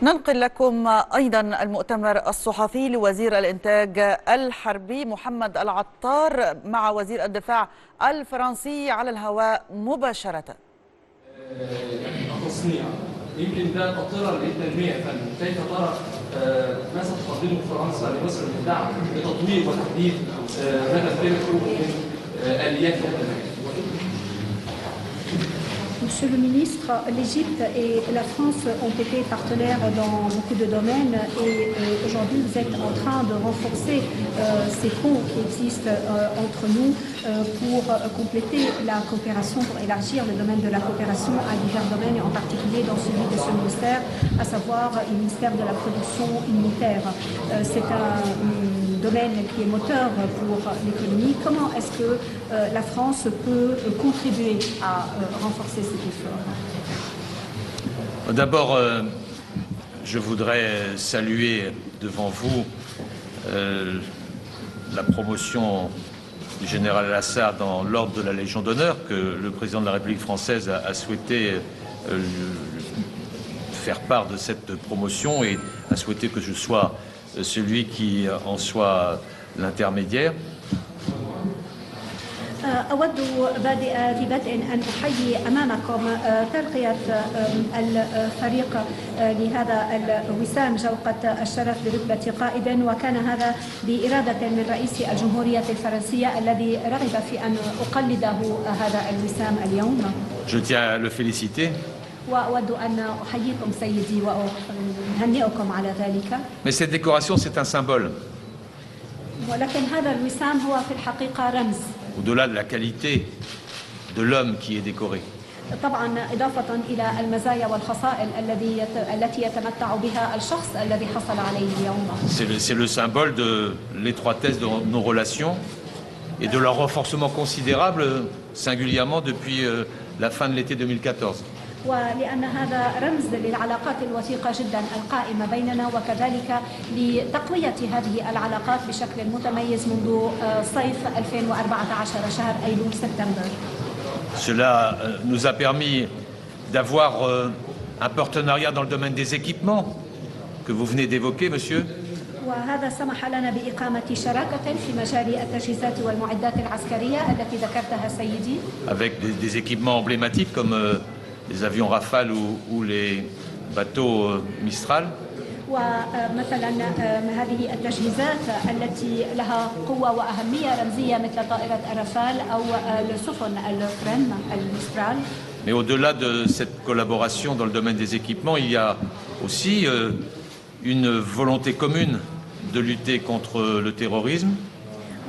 ننقل لكم أيضا المؤتمر الصحفي لوزير الإنتاج الحربي محمد العطار مع وزير الدفاع الفرنسي على الهواء مباشرة. التصنيع يمكن ده قطرة للتنمية يا فندم، كيف ترى ما ستقدمه فرنسا لمصر من دعم لتطوير وتحديث ما تمتلكه من آليات التنمية؟ Monsieur le ministre, l'Égypte et la France ont été partenaires dans beaucoup de domaines et aujourd'hui vous êtes en train de renforcer ces ponts qui existent entre nous pour compléter la coopération, pour élargir le domaine de la coopération à divers domaines et en particulier dans celui de ce ministère, à savoir le ministère de la production militaire. C'est un domaine qui est moteur pour l'économie. Comment est-ce que la France peut contribuer à renforcer cet effort? D'abord, je voudrais saluer devant vous la promotion du général Al-Assad dans l'ordre de la Légion d'honneur que le président de la République française a souhaité faire part de cette promotion et a souhaité que je sois celui qui en soit l'intermédiaire. أود في بدء أن أحيي أمامكم ترقية الفريق لهذا الوسام جوقة الشرف برتبة قائد، وكان هذا بإرادة من رئيس الجمهورية الفرنسية الذي رغب في أن أقلده هذا الوسام اليوم. Je tiens à le féliciter. وأود أن أحييكم سيدي وأهنئكم على ذلك. Mais cette décoration, c'est un symbole. ولكن هذا الوسام هو في الحقيقة رمز. Au-delà de la qualité de l'homme qui est décoré. طبعا إضافة إلى المزايا والخصائل التي يتمتع بها الشخص الذي حصل عليه اليوم. C'est le symbole de l'étroitesse de nos relations et de leur renforcement considérable, singulièrement depuis la fin de l'été 2014. ولأن هذا رمز للعلاقات الوثيقة جدا القائمة بيننا وكذلك لتقوية هذه العلاقات بشكل متميز منذ صيف 2014 شهر أيلول سبتمبر. Cela nous a permis d'avoir un partenariat dans le domaine des équipements que vous venez d'évoquer, monsieur. وهذا سمح لنا بإقامة شراكة في مجال التجهيزات والمعدات العسكرية التي ذكرتها سيدي. Avec des équipements emblématiques comme les avions Rafale ou les bateaux Mistral. ومثلا هذه التجهيزات التي لها قوة وأهمية رمزية مثل طائرة الرافال أو السفن الفريم المسترال. Mais au-delà de cette collaboration dans le domaine des équipements, il y a aussi une volonté commune de lutter contre le terrorisme.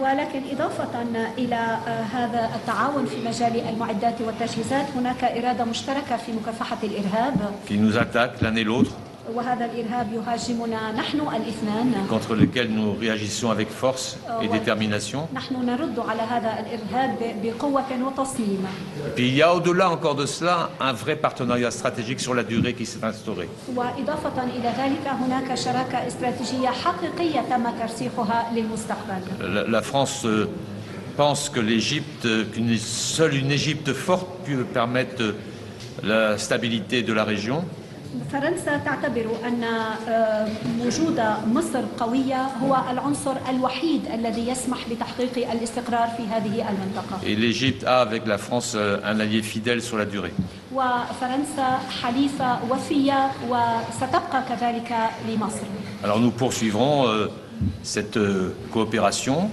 ولكن إضافة إلى هذا التعاون في مجال المعدات والتجهيزات هناك إرادة مشتركة في مكافحة الإرهاب. Qui nous attaque l'un et l'autre. وهذا الإرهاب يهاجمنا نحن الاثنان. Contre lequel nous réagissons avec force et détermination. نحن نرد على هذا الإرهاب بقوة وتصميم. Puis il y a au-delà encore de cela un vrai partenariat stratégique sur la durée qui s'est instauré. وإضافة إلى ذلك هناك شراكة استراتيجية حقيقية تم ترسيخها للمستقبل. La France pense que seule une Égypte forte peut permettre la stabilité de la région. فرنسا تعتبر أن وجود مصر قوية هو العنصر الوحيد الذي يسمح بتحقيق الاستقرار في هذه المنطقة. Et l'Égypte a avec la France un allié fidèle sur la durée. وفرنسا حليفة وفية وستبقى كذلك لمصر. Alors nous poursuivrons cette coopération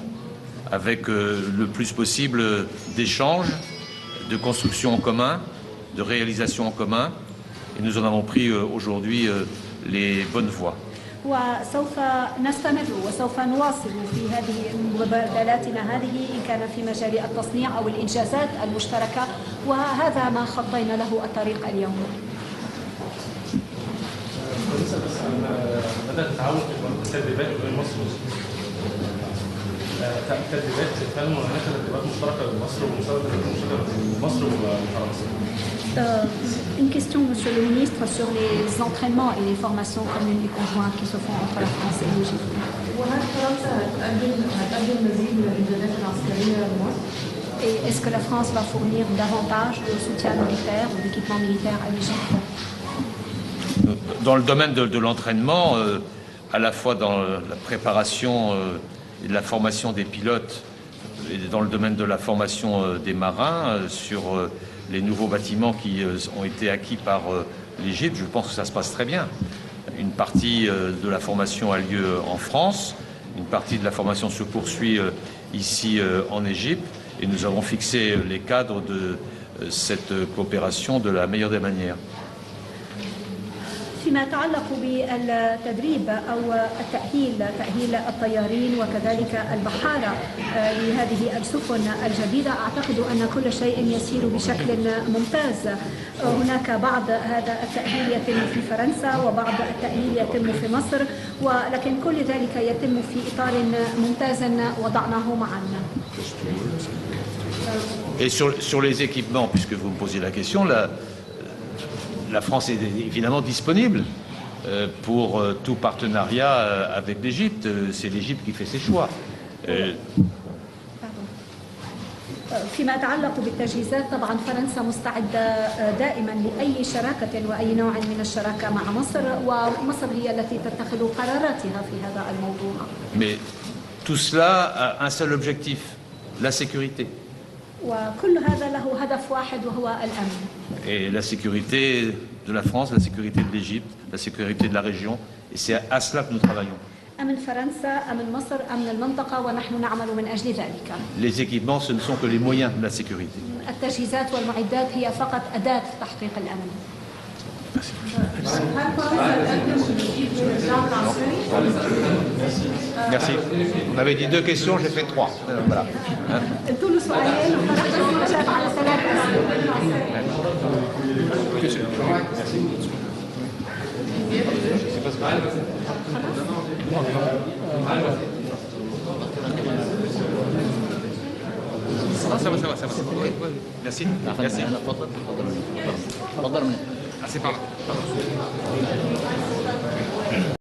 avec le plus possible d'échanges, de construction en commun, de réalisation en commun. Et nous en avons pris aujourd'hui les bonnes voies. وسوف نستمر وسوف نواصل في هذه مبادلاتنا هذه إن كان في مجال التصنيع أو الإنجازات المشتركة وهذا ما خطينا له الطريق اليوم. بدأت التعاون في التدريبات بين مصر تدريبات فعلا هناك تدريبات مشتركة بين مصر وفرنسا. Une question, Monsieur le Ministre, sur les entraînements et les formations communes et conjointes qui se font entre la France et l'Égypte. Et est-ce que la France va fournir davantage de soutien militaire ou d'équipement militaire à l'Égypte? dans le domaine de l'entraînement, à la fois dans la préparation et de la formation des pilotes et dans le domaine de la formation des marins sur les nouveaux bâtiments qui ont été acquis par l'Égypte, je pense que ça se passe très bien. Une partie de la formation a lieu en France, une partie de la formation se poursuit ici en Égypte et nous avons fixé les cadres de cette coopération de la meilleure des manières. فيما يتعلق بالتدريب أو تأهيل الطيارين وكذلك البحارة لهذه السفن الجديدة، أعتقد أن كل شيء يسير بشكل ممتاز. هناك بعض هذا التأهيل يتم في فرنسا وبعض التأهيل يتم في مصر، ولكن كل ذلك يتم في إطار ممتاز وضعناه معا. Et sur les équipements, puisque vous me posez la question, la France est évidemment disponible pour tout partenariat avec l'Égypte. C'est l'Égypte qui fait ses choix. فيما يتعلق بالتجهيزات طبعا فرنسا مستعدة دائما لأي شراكة وأي نوع من الشراكة مع مصر، ومصر هي التي تتخذ قراراتها في هذا الموضوع. Mais tout cela a un seul objectif, la sécurité. وكل هذا له هدف واحد وهو الأمن. Et la sécurité de la France, la sécurité de l'Égypte, la sécurité de la région. Et c'est à cela que nous travaillons. أمن فرنسا، أمن مصر، أمن المنطقة، ونحن نعمل من أجل ذلك. Les équipements, ce ne sont que les moyens de la sécurité. التجهيزات والمعدات هي فقط أداة تحقيق الأمن. Merci. On avait dit 2 questions, j'ai fait 3. Voilà. قلت له سؤالين وخرجت وجاب على 3 Merci. Merci. تفضل.